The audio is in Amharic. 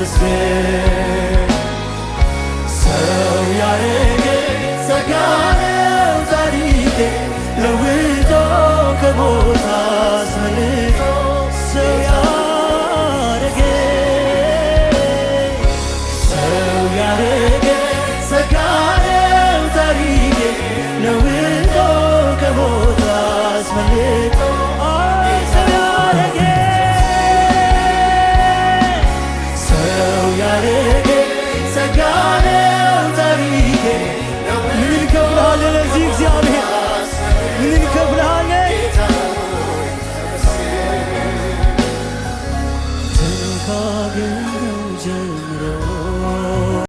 ይመስገን። ሰው ያረገኝ ጸጋ ነው ታሪኬ ለውጦ ከሞት አስመልጦ ሰው ያረገኝ ጸጋ ነው ታሪኬ ለውጦ ከሞት አስመልጦ ሰው ያረገኝ ጸጋ ነው